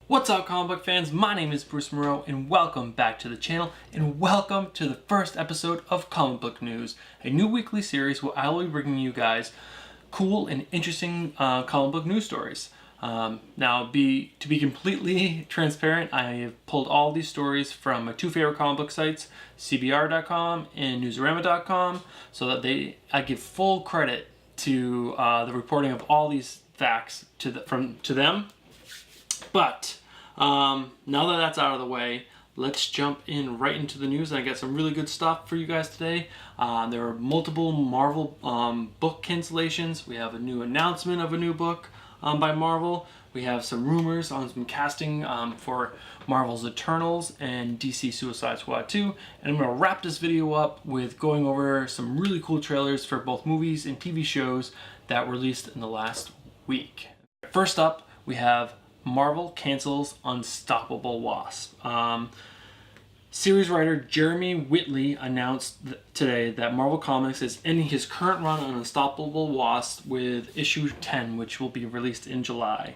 What's up, comic book fans? My name is Bruce Moreau and welcome back to the channel and welcome to the first episode of Comic Book News, a new weekly series where I will be bringing you guys cool and interesting comic book news stories. To be completely transparent, I have pulled all these stories from my two favorite comic book sites, CBR.com and Newsarama.com, so that I give full credit to the reporting of all these facts to them. But now that that's out of the way, let's jump in right into the news. I got some really good stuff for you guys today. There are multiple Marvel book cancellations. We have a new announcement of a new book by Marvel. We have some rumors on some casting for Marvel's Eternals and DC Suicide Squad 2. And I'm going to wrap this video up with going over some really cool trailers for both movies and TV shows that were released in the last week. First up, we have Marvel cancels Unstoppable Wasp. Series writer Jeremy Whitley announced today that Marvel Comics is ending his current run on Unstoppable Wasp with issue 10, which will be released in July.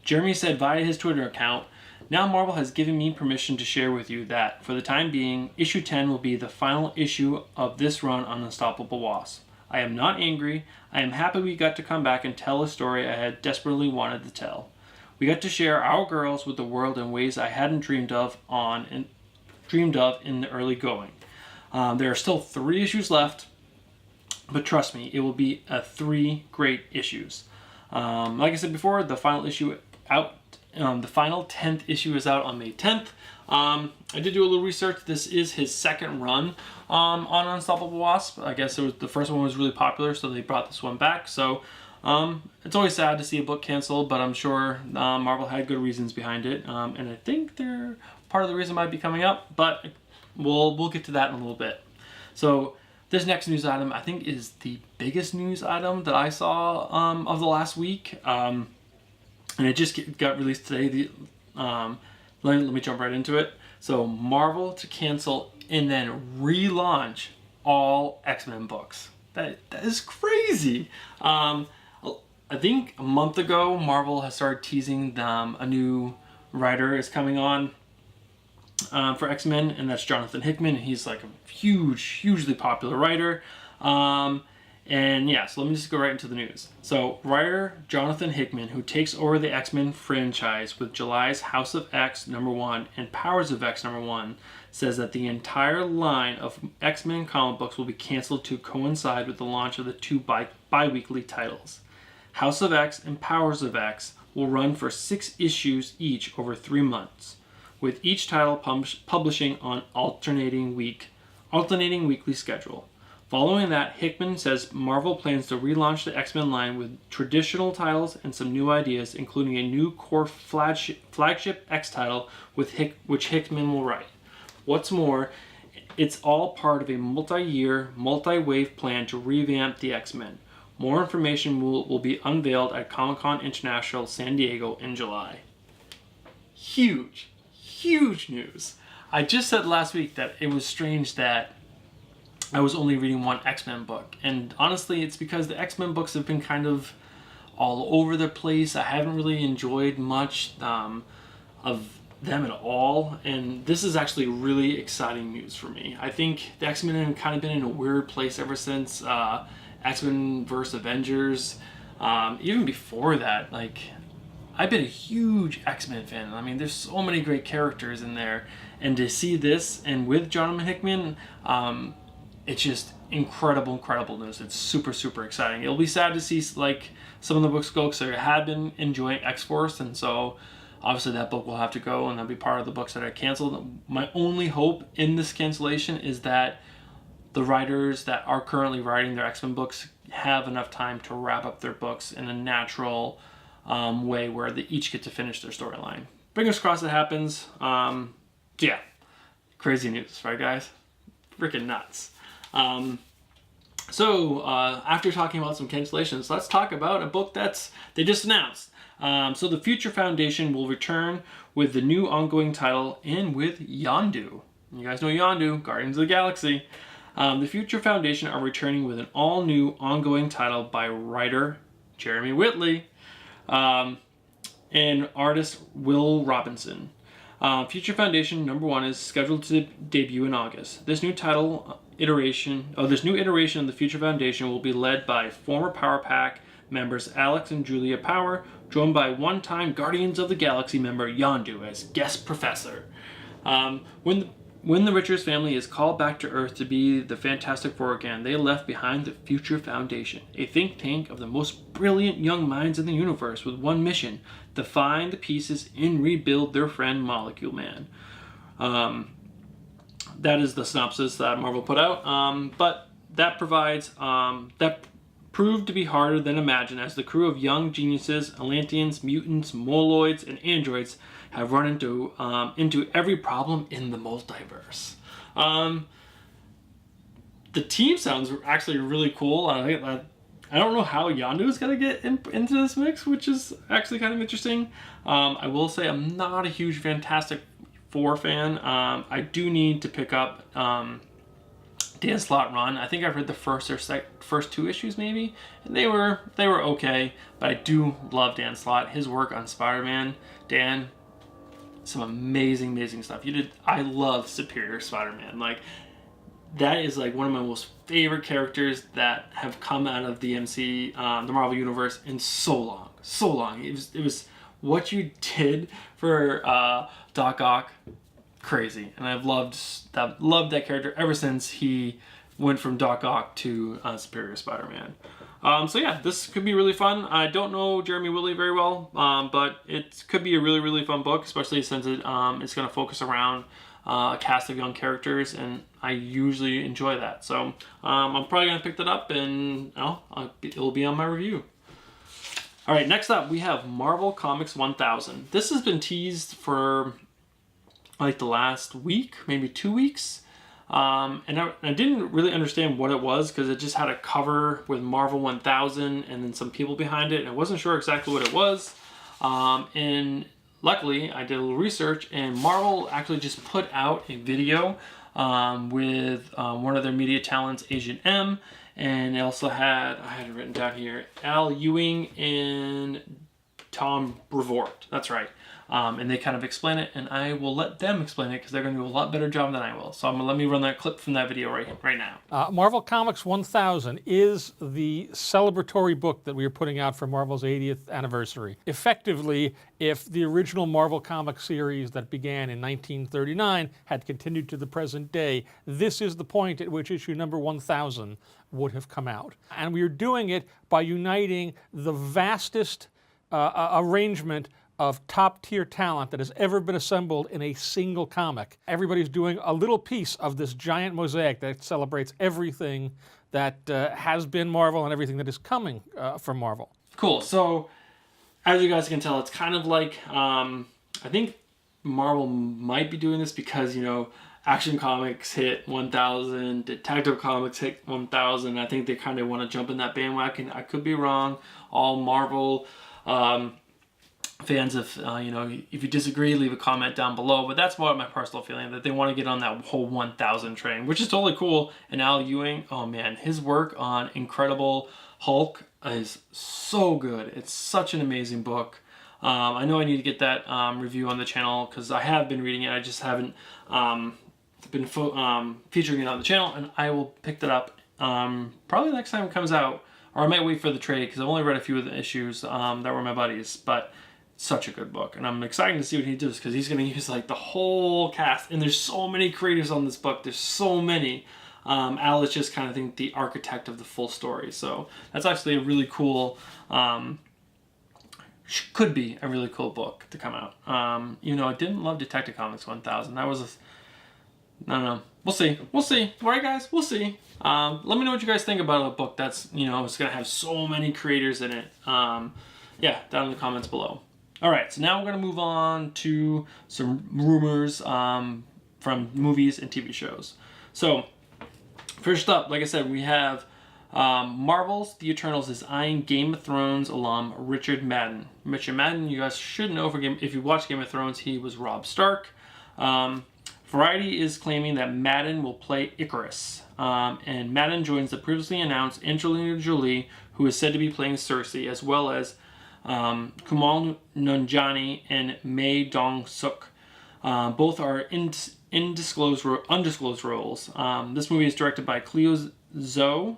Jeremy said via his Twitter account, "Now Marvel has given me permission to share with you that, for the time being, issue 10 will be the final issue of this run on Unstoppable Wasp. I am not angry. I am happy we got to come back and tell a story I had desperately wanted to tell. We got to share our girls with the world in ways I hadn't dreamed of in the early going. There are still 3 issues left, but trust me, it will be 3 great issues. Like I said before, the final 10th issue is out on May 10th. I did do a little research. This is his second run on Unstoppable Wasp. I guess the first one was really popular, so they brought this one back. So it's always sad to see a book canceled, but I'm sure Marvel had good reasons behind it, and I think part of the reason might be coming up, but we'll get to that in a little bit. So this next news item I think is the biggest news item that I saw of the last week, and it just got released today. Let me jump right into it. So Marvel to cancel and then relaunch all X-Men books. That is crazy. I think a month ago, Marvel has started teasing a new writer is coming on for X-Men, and that's Jonathan Hickman. He's like a hugely popular writer. And yeah, so let me just go right into the news. So writer Jonathan Hickman, who takes over the X-Men franchise with July's House of X #1 and Powers of X #1, says that the entire line of X-Men comic books will be canceled to coincide with the launch of the 2 bi-weekly titles. House of X and Powers of X will run for 6 issues each over 3 months, with each title publishing on alternating weekly schedule. Following that, Hickman says Marvel plans to relaunch the X-Men line with traditional titles and some new ideas, including a new core flagship X title which Hickman will write. What's more, it's all part of a multi-year, multi-wave plan to revamp the X-Men. More information will be unveiled at Comic-Con International San Diego in July." Huge news. I just said last week that it was strange that I was only reading one X-Men book, and honestly it's because the X-Men books have been kind of all over the place. I haven't really enjoyed much of them at all, and this is actually really exciting news for me. I think the X-Men have kind of been in a weird place ever since X-Men vs. Avengers. Even before that, like, I've been a huge X-Men fan. I mean, there's so many great characters in there, and to see this and with Jonathan Hickman, it's just incredible news. It's super exciting. It'll be sad to see like some of the books go, because I had been enjoying X-Force, and so obviously that book will have to go, and that'll be part of the books that are canceled. My only hope in this cancellation is that the writers that are currently writing their X-Men books have enough time to wrap up their books in a natural way where they each get to finish their storyline. Fingers crossed it happens. Yeah, crazy news, right guys? Freaking nuts. After talking about some cancellations, let's talk about a book they just announced. So the Future Foundation will return with the new ongoing title and with YONDU. You guys know YONDU, Guardians of the Galaxy. The Future Foundation are returning with an all-new ongoing title by writer Jeremy Whitley. and artist Will Robinson. Future Foundation #1 is scheduled to debut in August. This new iteration of the Future Foundation will be led by former Power Pack members Alex and Julia Power, joined by one-time Guardians of the Galaxy member YONDU as guest professor. When the Richards family is called back to Earth to be the Fantastic Four again, they left behind the Future Foundation, a think tank of the most brilliant young minds in the universe with one mission: to find the pieces and rebuild their friend Molecule Man. That is the synopsis that Marvel put out, but that proved to be harder than imagined, as the crew of young geniuses, Atlanteans, mutants, moloids, and androids have run into every problem in the multiverse. The team sounds actually really cool. I don't know how Yondu is going to get into this mix, which is actually kind of interesting. I will say I'm not a huge Fantastic Four fan. I do need to pick up Dan Slott run. I think I've read the first two issues maybe, and they were okay. But I do love Dan Slott. His work on Spider-Man, Dan, some amazing stuff. I love Superior Spider-Man. Like, that is like one of my most favorite characters that have come out of the the Marvel Universe in so long. It was what you did for Doc Ock, crazy, and I've loved that character ever since he went from Doc Ock to Superior Spider-Man. So yeah, this could be really fun. I don't know Jeremy Willey very well, but it could be a really fun book, especially since it's going to focus around a cast of young characters, and I usually enjoy that. So I'm probably going to pick that up, and it'll be on my review. All right, next up we have Marvel Comics 1000. This has been teased for like the last week, maybe 2 weeks. And I didn't really understand what it was, because it just had a cover with Marvel 1000 and then some people behind it, and I wasn't sure exactly what it was. And luckily, I did a little research, and Marvel actually just put out a video with one of their media talents, Agent M, and they also had, I had it written down here, Al Ewing and Tom Brevoort. That's right. And they kind of explain it, and I will let them explain it because they're going to do a lot better job than I will. So let me run that clip from that video right now. Marvel Comics 1000 is the celebratory book that we are putting out for Marvel's 80th anniversary. Effectively, if the original Marvel Comics series that began in 1939 had continued to the present day, this is the point at which issue number 1000 would have come out. And we are doing it by uniting the vastest arrangement of top-tier talent that has ever been assembled in a single comic. Everybody's doing a little piece of this giant mosaic that celebrates everything that has been Marvel and everything that is coming from Marvel. Cool. So, as you guys can tell, it's kind of like, I think Marvel might be doing this because, Action Comics hit 1,000, Detective Comics hit 1,000. I think they kind of want to jump in that bandwagon. I could be wrong. All Marvel fans, if you disagree, leave a comment down below. But that's what my personal feeling, that they want to get on that whole 1,000 train, which is totally cool. And Al Ewing, oh man, his work on Incredible Hulk is so good. It's such an amazing book. I know I need to get that review on the channel because I have been reading it. I just haven't been featuring it on the channel, and I will pick that up probably next time it comes out, or I might wait for the trade because I've only read a few of the issues that were my buddies. But such a good book, and I'm excited to see what he does because he's going to use like the whole cast, and there's so many creators on this book. There's so many. Al is just kind of, I think, the architect of the full story, so that's actually a really cool, could be a really cool book to come out. I didn't love Detective Comics 1000. That was I don't know. We'll see. All right, guys, we'll see. Let me know what you guys think about a book that's, it's going to have so many creators in it. Yeah, down in the comments below. All right, so now we're going to move on to some rumors from movies and TV shows. So, first up, like I said, we have Marvel's The Eternals is eyeing Game of Thrones alum Richard Madden. Richard Madden, you guys should know if you watch Game of Thrones, he was Robb Stark. Variety is claiming that Madden will play Icarus. And Madden joins the previously announced Angelina Jolie, who is said to be playing Cersei, as well as Kumail Nanjiani and Mei Dong-suk. Both are undisclosed roles. This movie is directed by Cleo Zhao,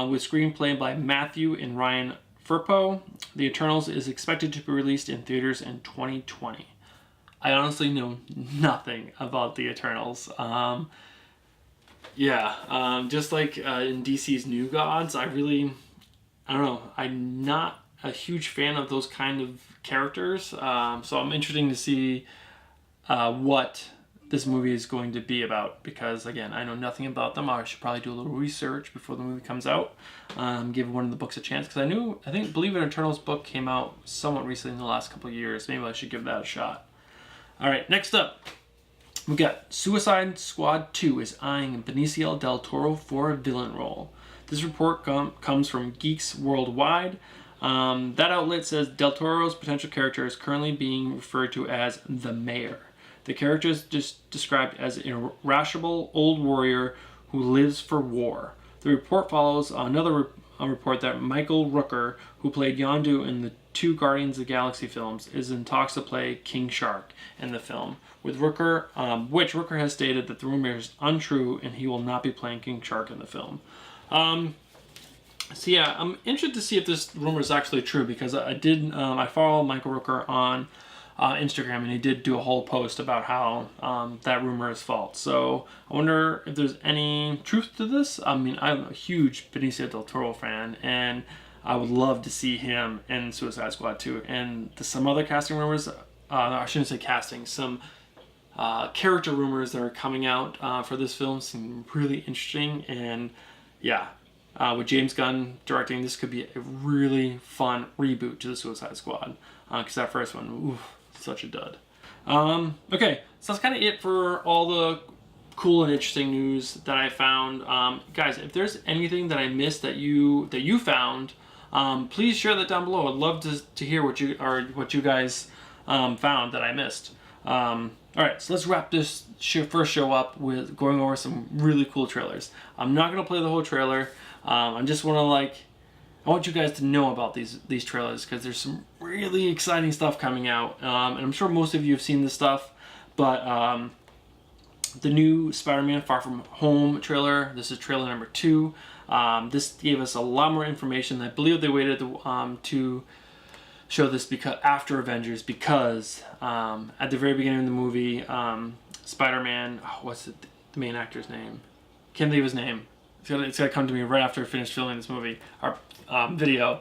with screenplay by Matthew and Ryan Firpo. The Eternals is expected to be released in theaters in 2020. I honestly know nothing about the Eternals. Just like in DC's New Gods, I don't know. I'm not a huge fan of those kind of characters. So I'm interested to see what this movie is going to be about, because again, I know nothing about them. I should probably do a little research before the movie comes out. Give one of the books a chance, because believe it, Eternals book came out somewhat recently in the last couple of years. Maybe I should give that a shot. All right, next up, we got Suicide Squad 2 is eyeing Benicio del Toro for a villain role. This report comes from Geeks Worldwide. That outlet says Del Toro's potential character is currently being referred to as the Mayor. The character is just described as an irascible old warrior who lives for war. The report follows another report that Michael Rooker, who played Yondu in the 2 Guardians of the Galaxy films, is in talks to play King Shark in the film, with Rooker, which Rooker has stated that the rumor is untrue and he will not be playing King Shark in the film. I'm interested to see if this rumor is actually true, because I follow Michael Rooker on Instagram, and he did do a whole post about how that rumor is false. So I wonder if there's any truth to this. I mean, I'm a huge Benicio del Toro fan, and I would love to see him in Suicide Squad 2. And some other casting rumors, I shouldn't say casting, some character rumors that are coming out for this film seem really interesting. And yeah, with James Gunn directing, this could be a really fun reboot to the Suicide Squad, because that first one, such a dud. Okay, so that's kind of it for all the cool and interesting news that I found. Guys, if there's anything that I missed that you found, please share that down below. I'd love to hear what you guys found that I missed. All right, so let's wrap this first show up with going over some really cool trailers. I'm not gonna play the whole trailer. I just I want you guys to know about these trailers, because there's some really exciting stuff coming out, and I'm sure most of you have seen this stuff. But the new Spider-Man Far From Home trailer. This is trailer number 2. This gave us a lot more information. I believe they waited to show this after Avengers, because at the very beginning of the movie, Spider-Man, what's the main actor's name? Can't think of his name. It's gotta come to me right after I finish filming this movie or video.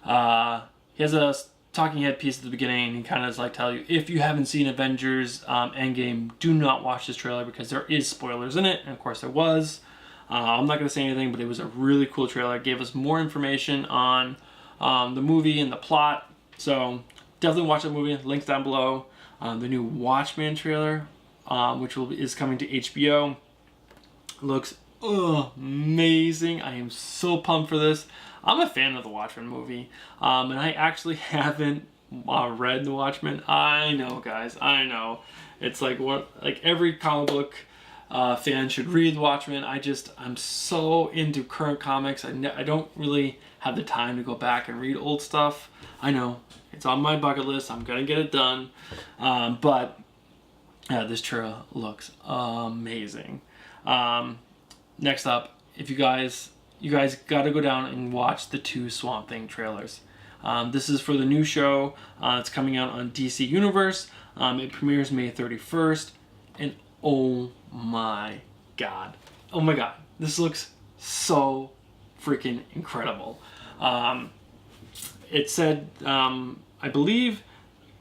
He has a talking head piece at the beginning, and he kind of is tell you, if you haven't seen Avengers Endgame, do not watch this trailer, because there is spoilers in it, and of course there was. I'm not going to say anything, but it was a really cool trailer. It gave us more information on the movie and the plot, so definitely watch that movie. Links down below. The new Watchmen trailer, which is coming to HBO, looks amazing. I am so pumped for this. I'm a fan of the Watchmen movie, and I actually haven't read the Watchmen. I know, guys, I know. It's like every comic book fan should read the Watchmen. I'm so into current comics. I don't really have the time to go back and read old stuff. I know it's on my bucket list. I'm gonna get it done, but yeah, this trailer looks amazing. Next up, if you guys got to go down and watch the 2 Swamp Thing trailers. This is for the new show. It's coming out on DC Universe. It premieres May 31st, and oh my god, this looks so freaking incredible. It said, I believe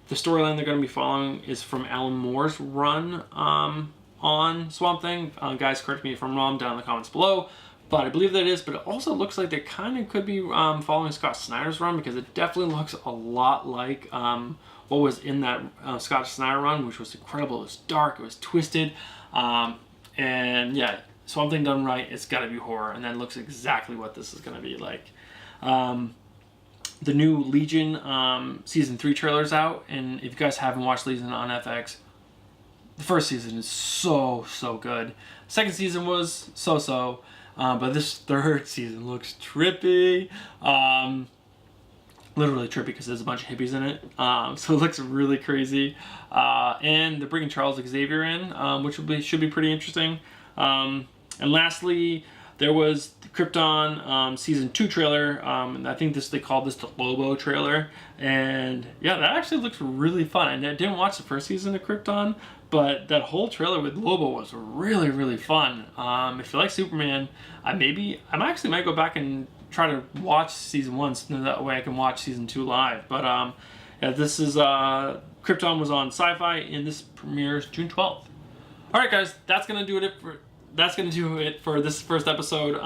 the storyline they're going to be following is from Alan Moore's run on Swamp Thing. Guys, correct me if I'm wrong down in the comments below, but I believe that is. But it also looks like they kind of could be following Scott Snyder's run, because it definitely looks a lot like what was in that Scott Snyder run, which was incredible. It was dark, it was twisted, and yeah, Swamp Thing done right, it's got to be horror, and that looks exactly what this is going to be like. The new Legion season 3 trailer's out, and if you guys haven't watched Legion on FX, the first season is so good. Second season was so, but this third season looks trippy. literally trippy because there's a bunch of hippies in it. So it looks really crazy. And they're bringing Charles Xavier in, which should be pretty interesting. And lastly, there was the Krypton Season 2 trailer. And I think they called this the Lobo trailer. And yeah, that actually looks really fun. And I didn't watch the first season of Krypton, but that whole trailer with Lobo was really, really fun. If you like Superman, I actually might go back and try to watch season 1 so that way I can watch season 2 live. But yeah, this is Krypton was on Sci-Fi, and this premieres June 12th. All right, guys, that's gonna do it for this first episode.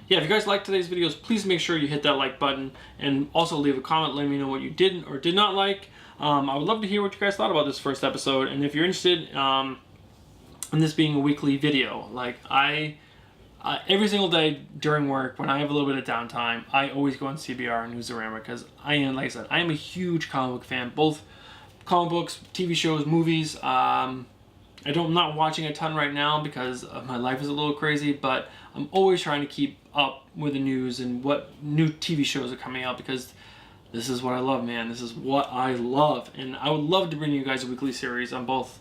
Yeah, if you guys like today's videos, please make sure you hit that like button and also leave a comment letting me know what you did or did not like. I would love to hear what you guys thought about this first episode, and if you're interested in this being a weekly video, like every single day during work, when I have a little bit of downtime, I always go on CBR and Newsarama because like I said, I am a huge comic book fan, both comic books, TV shows, movies. I'm not watching a ton right now because my life is a little crazy, but I'm always trying to keep up with the news and what new TV shows are coming out because this is what I love, man. This is what I love, and I would love to bring you guys a weekly series on both.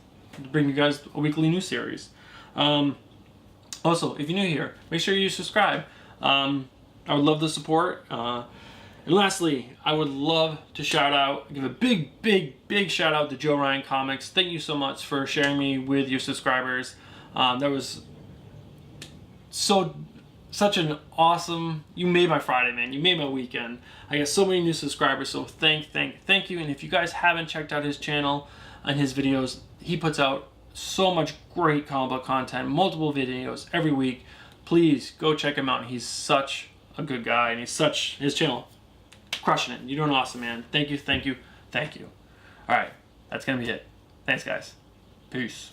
Bring you guys a weekly news series. Also, if you're new here, make sure you subscribe. I would love the support. And lastly, I would love to give a big shout out to Joe Ryan Comics. Thank you so much for sharing me with your subscribers. That was such an awesome, you made my Friday, man. You made my weekend. I got so many new subscribers, so thank you. And if you guys haven't checked out his channel and his videos, he puts out so much great comic book content, multiple videos every week. Please go check him out. He's such a good guy, and his channel, crushing it. You're doing awesome, man. Thank you. All right, that's gonna be it. Thanks, guys. Peace.